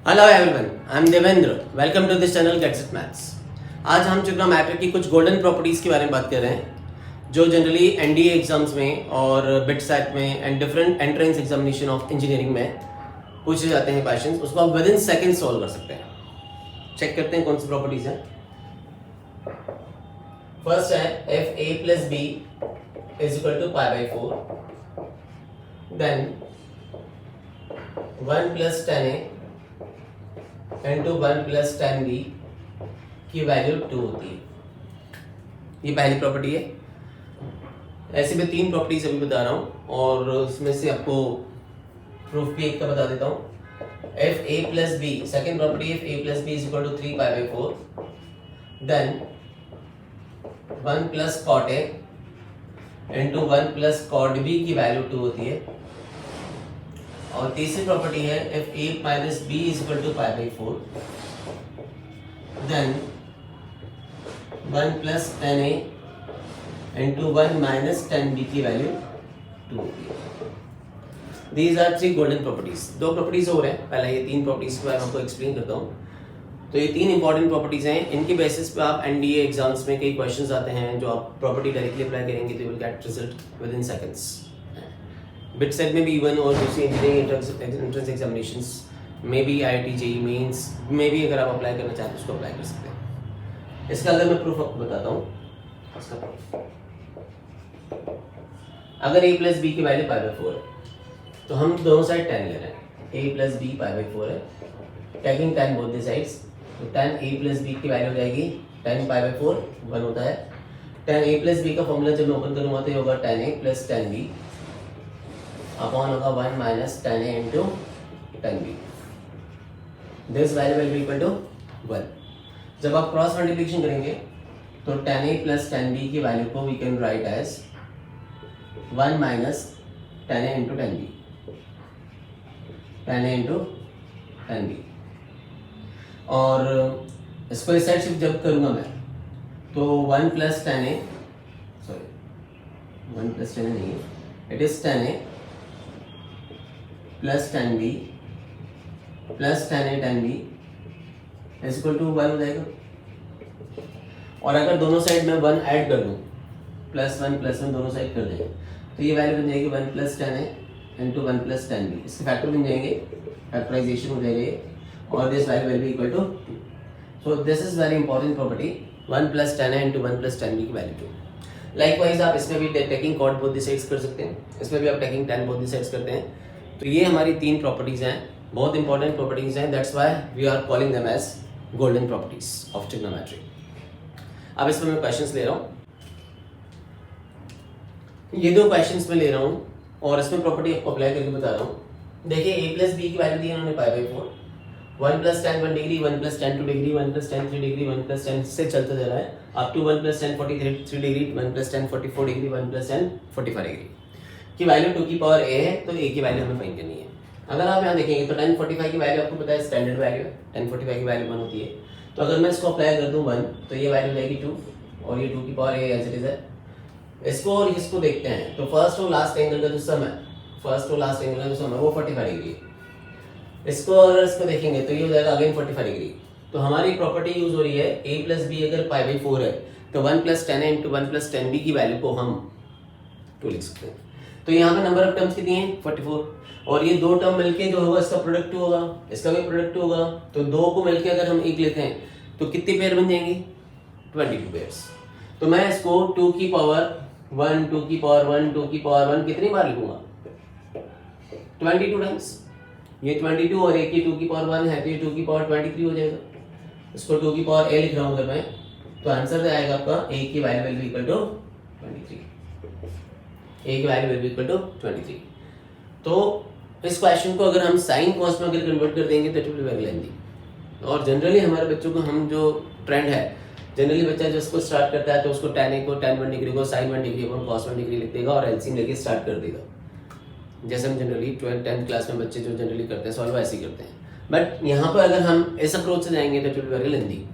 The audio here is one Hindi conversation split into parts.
Hello everyone, I am Devendra. Welcome to this channel gets it maths. आज हम ट्रिग्नोमेट्री की कुछ गोल्डन प्रॉपर्टीज के बारे में बात कर रहे हैं जो जनरली एनडीए एग्जाम्स में और बिटसैट में and different entrance examination of engineering में पूछे जाते हैं क्वेश्चंस। उसको आप विद इन सेकेंड सॉल्व कर सकते हैं। चेक करते हैं कौन सी प्रॉपर्टीज हैं। फर्स्ट है F A plus B is equal to pi by 4, then 1 plus 10a into 1 plus 10b की वैल्यू 2 होती है। ये पहली प्रॉपर्टी है। ऐसे मैं 3 प्रॉपर्टीज अभी बता रहा हूँ और उसमें से आपको प्रूफ भी एक का बता देता हूँ। F A plus B, second property, F A plus B is equal to 3 pi by 4, then 1 plus cot A into 1 plus cot B की वैल्यू 2 होती है। और तीसरी प्रॉपर्टी है F A minus B is equal to pi by 4, then 1 plus 10a into 1 minus 10b की वैल्यू 2 होती है। These are 3 golden properties. 2 properties हो रहे हैं, पहले ये 3 प्रॉपर्टीज के बारे में आपको एक्सप्लेन करता हूँ। तो ये 3 इंपॉर्टेंट प्रॉपर्टीज हैं। इनकी बेसिस पे आप एनडीए एग्जाम्स में कई क्वेश्चंस आते हैं जो आप प्रॉपर्टी डायरेक्टली अप्लाई करेंगे तो will get result with in seconds. BITSAT में भी इवन और दूसरी इंजीनियरिंग एंट्रेंस एग्जामिनेशंस में भी IIT JEE मेंस में भी अगर आप अप्लाई करना चाहते हैं उसको अप्लाई कर सकते हैं। इसका अगर मैं प्रूफ आपको बताता हूँ, इसका प्रूफ अगर a प्लस बी की वैल्यू पाई बाई 4 है तो हम दोनों साइड 10 ले रहे हैं। a plus b pi by 4 है, टेकिंग 10 बोथ द साइड्स, तो 10 a प्लस बी की वैल्यू हो जाएगी 10 पाई बाई 4 1 होता है। 10 a प्लस बी का फॉर्मूला जब मैं ओपन करूँगा तो ये होगा 10a प्लस 10b अपॉन होगा 1 minus 10a into 10b। This value will be equal to 1। जब आप क्रॉस मल्टीप्लिकेशन करेंगे तो 10a प्लस 10b की वैल्यू को we can write as 1 minus 10a into 10b, 10a into 10b। और इसको इस साइड शिफ्ट जब करूँगा मैं तो 1 plus 10a, sorry 1 plus 10a नहीं है, it is 10a plus 10b plus 10a 10b is equal to 1 हो जाएगा। और अगर दोनों साइड में 1 ऐड कर दूं, प्लस 1 दोनों साइड कर देंगे तो ये वैल्यू बन जाएगी 1 plus 10a into 1 plus 10b। इसके फैक्टर बन जाएंगे, फैक्टराइजेशन हो जाएगा और this value will be equal to. So this is very important property, 1 plus 10a into 1 plus 10b की वैल्यू 2। लाइकवाइज आप इसमें भी taking cot both the sides कर सकते हैं, इसमें भी आप टेकिंग 10 बोथ द साइड्स करते हैं। तो ये हमारी 3 प्रॉपर्टीज हैं, बहुत इंपॉर्टेंट प्रॉपर्टीज हैं। That's why we are calling them as golden properties of trigonometry. अब इसमें मैं क्वेश्चंस ले रहा हूँ, ये 2 क्वेश्चंस में ले रहा हूँ और इसमें प्रॉपर्टी आपको अप्लाई करके बता रहा हूँ। देखिए a प्लस बी की वैल्यू दी है उन्होंने pi by 4, 1 plus 10 1 degree, 1 plus 10 2 degree, 1 plus 10 3 degree, 1 plus 10 से चलता जा रहा है up to 1 plus 10 43 degree, 1 plus 10 44 degree, 1 plus 10 45 degree की वैल्यू 2 की पावर a है, तो a की वैल्यू हमें फाइंड करनी है। अगर आप यहाँ देखेंगे तो 1045 की वैल्यू आपको पता है स्टैंडर्ड वैल्यू है, 1045 की वैल्यू 1 होती है। तो अगर मैं इसको अप्लाई कर दूँ 1 तो ये वैल्यू जाएगी 2 और ये 2 की power a as it is है। इसको और इसको देखते हैं तो फर्स्ट और लास्ट एंगल का जो सम है, फर्स्ट और लास्ट एंगल का जो सम है वो 45 डिग्री है। इसको और इसको देखेंगे तो ये हो जाएगा अगेन 45 डिग्री। तो हमारी प्रॉपर्टी यूज हो रही है a प्लस बी अगर पाई बाई 4 है तो 1 प्लस 10 इंटू 1 प्लस 10b की वैल्यू को हम 2 लिख सकते हैं। तो यहाँ पे नंबर ऑफ टर्म्स कितनी है 44, और ये 2 टर्म मिलके जो होगा इसका प्रोडक्ट 2 होगा, इसका भी प्रोडक्ट 2 होगा। तो 2 को मिलके अगर हम 1 लेते हैं तो कितनी पेयर बन जाएंगी 22 पेयर्स। तो मैं इसको 2 की पावर 1 2 की पावर 1 2 की पावर 1 कितनी बार लिखूंगा 22 टाइम्स। ये 22 और एक की 2 की पावर 1 है तो ये 2 की पावर 23 हो जाएगा। इसको 2 की पावर a लिख रहा हूँ अगर मैं, तो आंसर आएगा आपका a की value will be equal to 23, a की value will be equal to 23। तो इस क्वेश्चन को अगर हम साइन कॉस में अगर कन्वर्ट कर देंगे तो it will be very lengthy. और जनरली हमारे बच्चों को हम जो ट्रेंड है, जनरली बच्चा जिसको स्टार्ट करता है तो उसको tan a को tan 1 डिग्री को sin 1 डिग्री को cos 1 डिग्री लिख देगा और एलसीएम लेके स्टार्ट कर देगा। जैसे हम जनरली 10th क्लास में बच्चे जो जनरली करते हैं सॉल्व ऐसे ही करते हैं। बट यहाँ पर अगर हम इस अप्रोच से जाएंगे तो it will be very lengthy.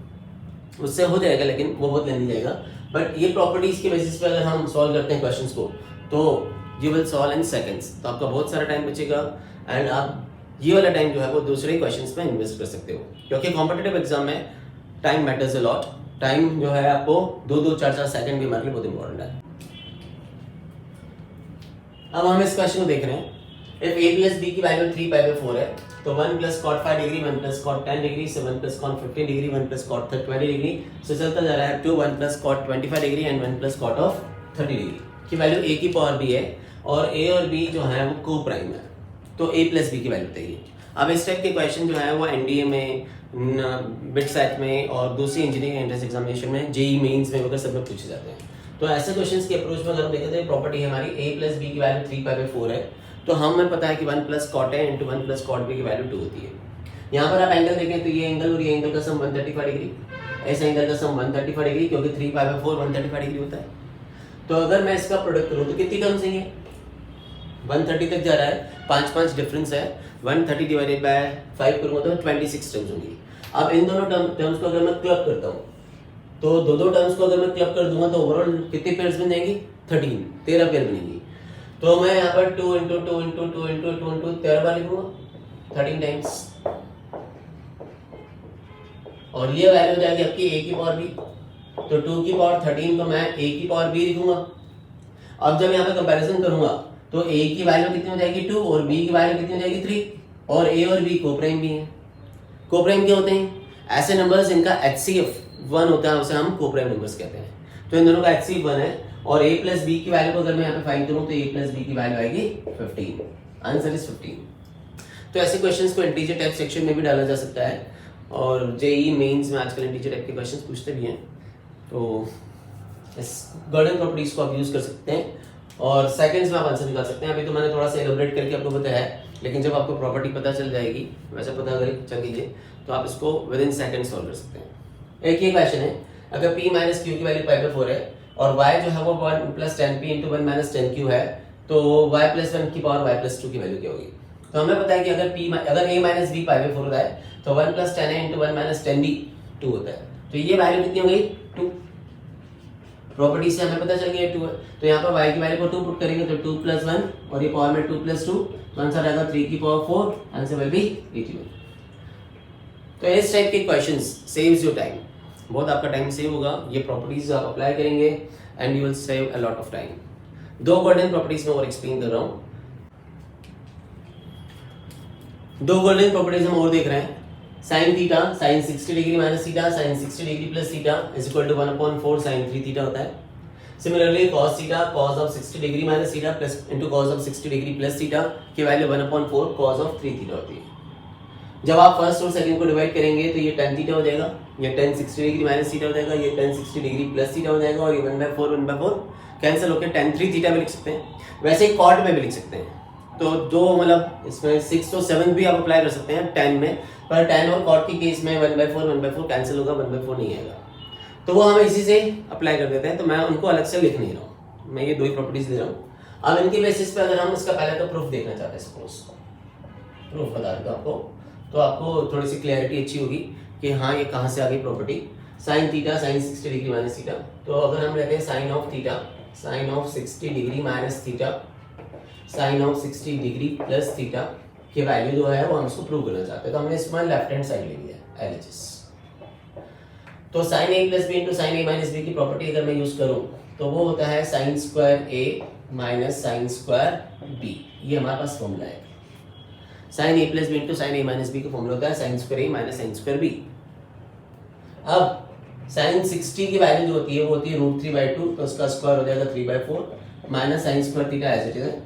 उससे हो जाएगा लेकिन वो बहुत लेंथी जाएगा। बट ये प्रॉपर्टीज के बेसिस पे अगर हम सॉल्व करते हैं क्वेश्चंस को तो you will solve in seconds, तो आपका बहुत सारा टाइम बचेगा एंड आप ये वाला टाइम जो है वो दूसरे क्वेश्चंस में इन्वेस्ट कर सकते हो, क्योंकि कॉम्पिटिटिव एग्जाम में time matters a lot. Time जो है आपको 2-2, 4-4 सेकंड भी हमारे लिए बहुत इंपॉर्टेंट है। अब हम इस क्वेश्चन को देख रहे हैं, इफ a प्लस b की वैल्यू 3π/4 है तो 1 plus cot 5 degree, 1 plus cot 10 degree से 1 plus cot 15 degree, 1 plus cot 20 degree से चलता जा रहा है to 1 plus cot 25 degree and 1 plus cot of 30 degree की वैल्यू a की पावर b है और a और b जो है वो को प्राइम है, तो a प्लस b की वैल्यू चाहिए। अब इस टाइप के क्वेश्चन जो है वो एनडीए में, बिटसेट में और दूसरी इंजीनियरिंग एंट्रेंस एग्जामिनेशन में, जेई मेंस में वगैरह सब में पूछे जाते हैं। तो ऐसे क्वेश्चंस की अप्रोच में अगर हम देखें तो प्रॉपर्टी हमारी a प्लस b की वैल्यू 3π/4 है, तो हमें पता है कि 1 plus cot a into 1 plus cot b की वैल्यू 2 होती है। यहाँ पर आप एंगल देखें तो ये एंगल और ये एंगल का सम 135 डिग्री, ऐसे एंगल का सम 135 डिग्री, क्योंकि 3π/4 135 डिग्री होता है। तो अगर मैं इसका प्रोडक्ट करूँ तो कितनी टर्म्स हैं ये? 130 तक जा रहा है, 5 डिफरेंस है, 130 डिवाइडेड बाय 5 करूँगा तो 26 टर्म्स होंगी। अब इन दोनों टर्म्स को अगर मैं क्लब करता हूँ तो दो टर्म्स को अगर मैं क्लब कर दूंगा तो ओवरऑल कितने पेयर्स बन जाएंगी? 13 पेयर बनेंगी। तो मैं यहाँ पर 2 इंटू 2 इंटू 2 इंटू 2 इंटू 13 बार लिखूंगा 13 टाइम्स, और ये वैल्यू हो जाएगी आपकी a की पावर b, तो 2 की पावर 13 को मैं a की पावर b लिखूंगा। अब जब यहाँ पे कंपैरिजन करूंगा तो a की वैल्यू कितनी हो जाएगी 2 और b की वैल्यू कितनी हो जाएगी 3, और a और b कोप्राइम भी हैं। कोप्राइम क्या होते हैं? ऐसे नंबर्स जिनका HCF 1 होता है उसे हम कोप्राइम नंबर्स कहते हैं। तो इन दोनों का HCF 1 है और a प्लस b की वैल्यू को अगर मैं यहाँ पे फाइंड करूँ तो a प्लस b की वैल्यू आएगी 15। Answer is 15। तो ऐसे क्वेश्चंस को इंटीजर टाइप सेक्शन में भी डाला जा सकता है, और जेई मेंस में आजकल इंटीजर टाइप के क्वेश्चंस पूछते भी हैं। तो इस गॉर्डन प्रॉपर्टीज को आप यूज कर सकते हैं और सेकंड्स में आप आंसर निकाल सकते हैं। अभी तो मैंने थोड़ा सा एलोबरेट करके आपको बताया है, लेकिन जब आपको प्रॉपर्टी पता चल जाएगी, वैसे पता अगर चल लीजिए तो आप इसको विद इन सेकंड सॉल्व कर सकते हैं। एक ये क्वेश्चन है, अगर p माइनस क्यू की वैल्यू π/4 है और y जो है वो 1 plus 10p into 1 minus 10q है, तो y प्लस 1 की पावर y प्लस 2 की वैल्यू क्या होगी? तो हमें पता है कि अगर a माइनस b π/4 होता है तो 1 plus 10a into 1 minus 10b 2 होता है, तो ये वैल्यू कितनी हो गई? 2। प्रॉपर्टी से हमें पता चल गया 2 है, तो यहाँ पर y की वैल्यू को 2 पुट करेंगे तो 2 प्लस 1 और ये पावर में 2 प्लस 2, तो आंसर आएगा 3 की पावर 4, आंसर विल बी 81। तो इस टाइप के क्वेश्चंस सेव्स योर टाइम, बहुत आपका टाइम सेव होगा। ये प्रॉपर्टीज आप अप्लाई करेंगे and you will save a lot of time. 2 golden properties में और एक्सप्लेन कर रहा हूँ। 2 गोल्डन प्रॉपर्टीज हम और देख रहे हैं। Sine theta, sine 60 degree minus theta, sine 60 degree plus theta is equal to 1/4 sine 3 theta होता है। Similarly cos theta, cos of 60 degree minus theta plus into cos of 60 degree plus theta की वैल्यू 1/4 cos ऑफ 3 थीटा होती है। जब आप फर्स्ट और सेकंड को डिवाइड करेंगे तो ये tan थीटा हो जाएगा, ये tan 60 डिग्री माइनस थीटा हो जाएगा, ये tan 60 डिग्री प्लस थीटा हो जाएगा, और ये 1/4 कैंसिल होकर tan 3 थीटा भी लिख सकते हैं। वैसे ही cot में भी लिख सकते हैं। तो दो मतलब इसमें 6 तो 7 भी आप अप्लाई कर सकते हैं tan में, पर tan और cot के केस में 1/4 कैंसिल होगा, 1/4 नहीं आएगा, तो वो हम इसी से अप्लाई कर देते हैं। तो मैं उनको अलग से लिख नहीं रहा हूँ, मैं ये 2 ही प्रॉपर्टीज ले रहा हूँ। अब इनके बेसिस पे अगर हम इसका पहले तो प्रूफ देखना चाहते हैं, सपोज प्रूफ बता देता हूँ आपको, तो आपको थोड़ी सी क्लैरिटी अच्छी होगी कि हाँ ये कहाँ से आ गई property. Sine theta, sine 60 degree minus theta, तो अगर हम लेते हैं sine of theta, sine of 60 degree minus theta, sine of 60 degree plus theta की वैल्यू जो है वो हम इसको प्रूव करना चाहते हैं। तो हमने इसमें लेफ्ट हैंड साइड ले लिया LHS। तो sine a plus b into sine a minus b की प्रॉपर्टी अगर मैं यूज करूँ तो वो होता है sine square a minus sine square b। ये हमारे पास फॉर्मूला है। Sine a plus b into sine a minus b का फॉर्मूला होता है sine square a minus sine square b। अब साइन 60 की वैल्यू जो होती है वो होती है √3/2, तो उसका स्क्वायर हो जाएगा 3/4 minus sine square theta as it is है।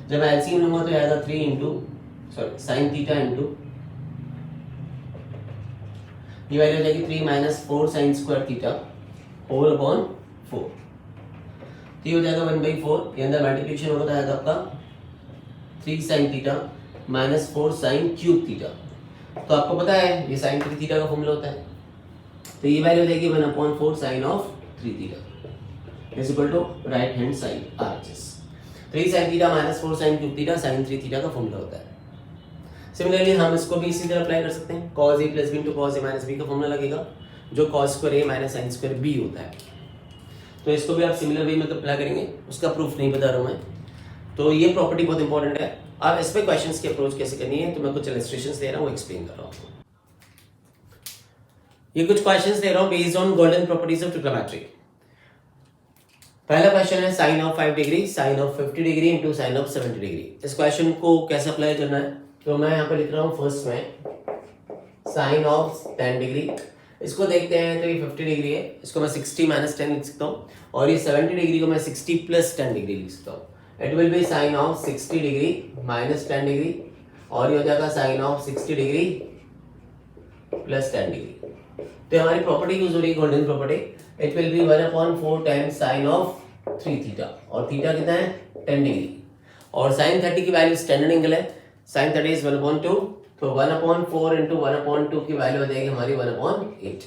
जब एलसीएम लूंगा तो आएगा 3 इंटू साइन थीटा इंटू ये वैल्यू हो जाएगी 3 minus 4 sine square theta whole upon 4। तो ये हो जाएगा 1/4, के अंदर मल्टीप्लिकेशन होगा तो आएगा आपका 3 sine theta minus 4 sine cube theta. तो आपको पता है ये साइन 3 थीटा का फॉर्मूला होता है, तो ये वैल्यू हो जाएगी 1/4 sine of 3 theta is equal to right hand side RHS। 3 sine theta minus 4 sine cube theta sine 3 theta का फॉर्मूला होता है। सिमिलरली हम इसको भी इसी तरह अप्लाई कर सकते हैं। cos a plus b into cos a minus b का फॉर्मूला लगेगा जो cos square a minus sine square b होता है। तो इसको भी आप सिमिलर वे में अप्लाई करेंगे, उसका प्रूफ नहीं बता रहा हूँ मैं। तो ये प्रॉपर्टी बहुत इंपॉर्टेंट है अब इस पे क्वेश्चंस की अप्रोच कैसे करनी है, तो मैं कुछ इलस्ट्रेशंस दे रहा हूँ, वो एक्सप्लेन कर रहा हूँ आपको। ये कुछ क्वेश्चंस दे रहा हूँ based on golden properties of trigonometry. पहला क्वेश्चन है sine of 5 degree sine of 50 degree into sine of 70 degree. इस क्वेश्चन को कैसे अप्लाई करना है, तो मैं यहाँ पे लिख रहा हूँ फर्स्ट में साइन ऑफ 10 डिग्री, इसको देखते हैं तो ये 50 डिग्री है, इसको मैं 60 माइनस 10 लिख सकता हूँ, और ये 70 डिग्री को मैं 60 प्लस 10 डिग्री लिख सकता हूँ। It will be sine of 60 degree minus 10 degree, और ये हो जाएगा sine of 60 degree plus 10 degree. तो हमारी प्रॉपर्टी यूज हो रही है golden property, it will be 1/4 times sine of 3 theta, और थीटा कितना है 10 डिग्री, और साइन 30 की वैल्यू स्टैंडर्ड एंगल है, साइन 30 इज 1/2, तो 1/4 इंटू 1/2 की वैल्यू हो जाएगी हमारी 1/8।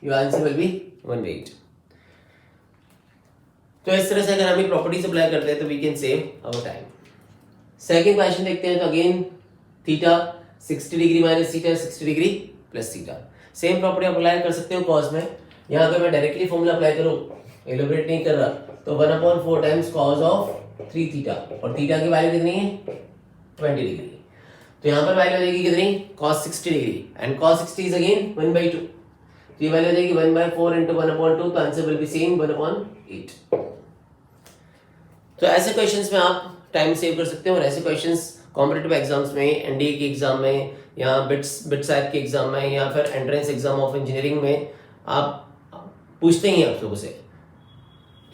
Your answer will be 1/8। तो इस तरह से अगर हम ये प्रॉपर्टीज अप्लाई करते हैं तो we can save our time. Second question देखते हैं, तो again theta 60 degree minus theta 60 degree plus theta, same property apply कर सकते हो कॉस में। यहाँ अगर मैं डायरेक्टली फॉर्मूला अप्लाई करूँ, एलिब्रेट नहीं कर रहा, तो 1/4 टाइम्स कॉस ऑफ 3 थीटा, और थीटा की वैल्यू कितनी है 20 डिग्री, तो यहाँ पर वैल्यू आ जाएगी कितनी cos 60 degree, and cos 60 is again 1/2, तो ये वैल्यू आ जाएगी 1/4 इंटू 1/2, तो आंसर विल बी सेम 1/8। तो ऐसे क्वेश्चंस में आप टाइम सेव कर सकते हो, और ऐसे क्वेश्चंस कॉम्पिटिटिव एग्जाम्स में, एनडीए के एग्जाम में, या बिट्सैट के एग्जाम में, या फिर एंट्रेंस एग्जाम ऑफ इंजीनियरिंग में आप पूछते ही हैं आप लोगों से,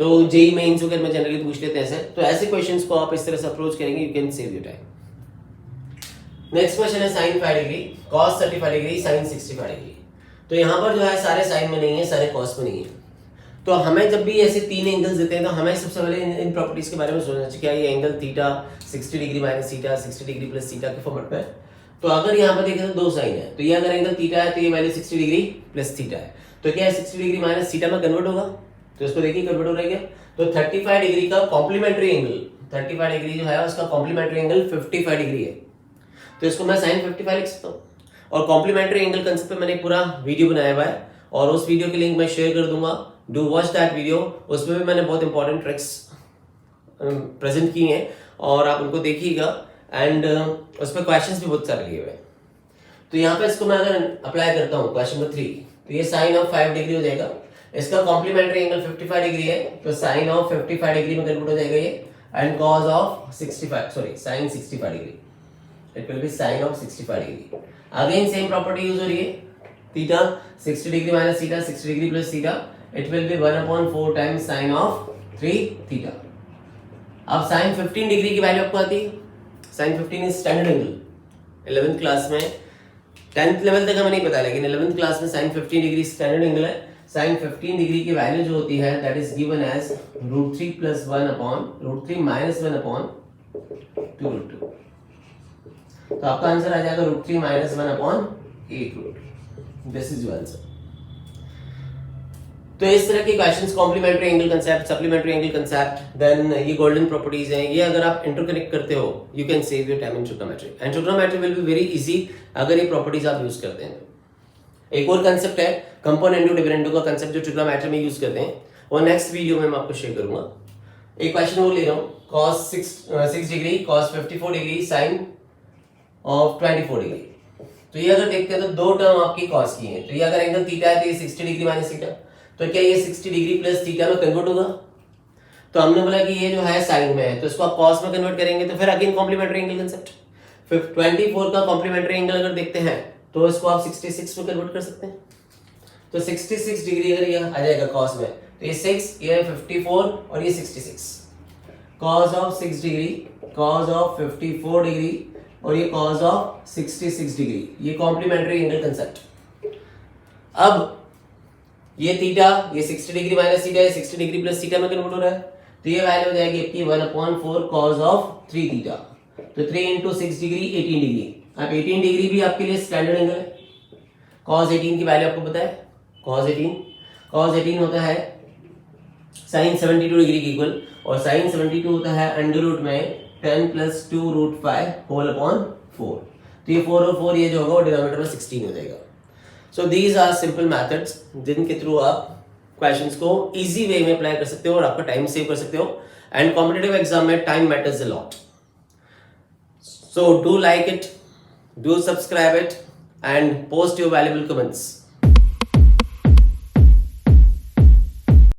तो जेई मेंस वगैरह में जनरली पूछ लेते हैं ऐसे। तो ऐसे क्वेश्चंस को आप इस तरह से अप्रोच करेंगे, you can save your time. Next question है sine 5 degree cos 35 degree sine 65 degree. तो यहाँ पर जो है सारे साइन में नहीं है, सारे कॉस में नहीं है, तो हमें जब भी ऐसे तीन एंगल्स देते हैं तो हमें सबसे पहले इन प्रॉपर्टीज के बारे में सोचना चाहिए, क्या ये angle theta 60 degree minus theta 60 degree plus theta के फॉर्मेट में। तो अगर यहाँ पर देखें तो दो साइन है, तो ये अगर एंगल थीटा है तो ये वैल्यू 60 डिग्री प्लस थीटा है, तो क्या है 60 डिग्री माइनस थीटा में कन्वर्ट होगा, तो इसको देखिए कन्वर्ट हो रहा है क्या, तो 35 डिग्री का कॉम्प्लीमेंट्री एंगल, 35 डिग्री जो है उसका कॉम्प्लीमेंट्री एंगल 55 डिग्री है, तो इसको मैं साइन 55 लिख सकता हूँ। और कॉम्प्लीमेंट्री एंगल कंसेप्ट पे मैंने पूरा वीडियो बनाया हुआ है, और उस वीडियो की लिंक मैं शेयर कर दूंगा, डू वॉच दैट वीडियो। उसमें भी मैंने बहुत इंपॉर्टेंट ट्रिक्स प्रेजेंट की हैं, और आप उनको देखिएगा, एंड उस पर क्वेश्चंस भी बहुत सारे लिए हुए हैं। तो यहाँ पे इसको मैं अगर अप्लाई करता हूँ क्वेश्चन नंबर 3, तो ये साइन ऑफ 5 डिग्री हो जाएगा, इसका कॉम्प्लीमेंट्री एंगल 55 डिग्री है, तो साइन ऑफ 55 डिग्री में कन्वर्ट हो जाएगा ये, and cos of 65 sorry sine 65 degree, it will be sine of 65 degree. Again same property use हो रही है, theta 60 degree minus theta 60 degree plus theta, it will be 1/4 times sine of 3 theta. अब साइन 15 डिग्री की वैल्यू आपको आती है, sine 15 is standard angle. 11th class में 10th लेवल तक हमें नहीं पता, लेकिन 11th क्लास में साइन 15 डिग्री स्टैंडर्ड एंगल है। साइन 15 डिग्री की वैल्यू जो होती है दैट इज गिवन एज √3 + 1/√3 - 1/2√2। तो आपका आंसर आ जाएगा √3 - 1/8√2। This is your answer. तो इस तरह के questions, complementary angle concept, supplementary angle concept, then ये गोल्डन प्रॉपर्टीज हैं, ये अगर आप इंटरकनेक्ट करते हो you can save your time in trigonometry, and trigonometry will be very easy अगर ये प्रॉपर्टीज आप यूज करते हैं। एक और कांसेप्ट है कंपोनेंडो डिविडेंडो का कांसेप्ट, जो ट्रिग्नोमेट्री में यूज करते हैं, और नेक्स्ट वीडियो में मैं आपको शेयर करूंगा। एक क्वेश्चन वो ले रहा हूँ, cos 6 degree cos 54 degree sin of 24 degree. तो ये अगर देखते हैं तो दो टर्म आपकी cos की हैं, तो ये अगर एंगल थीटा है तो ये 60 डिग्री माइनस थीटा, तो क्या ये 60 डिग्री प्लस थीटा में कन्वर्ट होगा। तो हमने बोला कि ये जो है साइन में है, तो इसको आप cos में कन्वर्ट करेंगे, तो फिर अगेन कॉम्प्लीमेंट्री एंगल कांसेप्ट। फिर 24 का कॉम्प्लीमेंट्री एंगल अगर देखते हैं तो इसको आप 66 में कन्वर्ट कर सकते हैं, तो 66 डिग्री अगर ये आ जाएगा cos में, तो ये 6, ये 54 और ये 66, cos of 6 degree cos of 54 degree और ये cos ऑफ 66 डिग्री, ये कॉम्प्लीमेंट्री एंगल कांसेप्ट। अब ये थीटा, ये 60 डिग्री माइनस थीटा, ये 60 डिग्री प्लस थीटा में कन्वर्ट हो रहा है, तो ये वैल्यू हो जाएगी आपकी 1/4 cos ऑफ 3 थीटा, तो 3 × 6 डिग्री 18 डिग्री। अब 18 डिग्री भी आपके लिए स्टैंडर्ड एंगल है। cos 18 की वैल्यू आपको पता है, cos 18 होता है sin 72 डिग्री की इक्वल, और sin 72 होता है अंडर रूट में 10 + 2√5 होल अपॉन 4, तो ये 4 और 4 ये जो होगा वो डिनोमिनेटर में 16 हो जाएगा। So these are simple methods जिनके थ्रू आप क्वेश्चंस को इजी वे में अप्लाई कर सकते हो और आपका टाइम सेव कर सकते हो, एंड कॉम्पिटिटिव एग्जाम में time matters a lot. So do like it, do subscribe it, and post your valuable comments.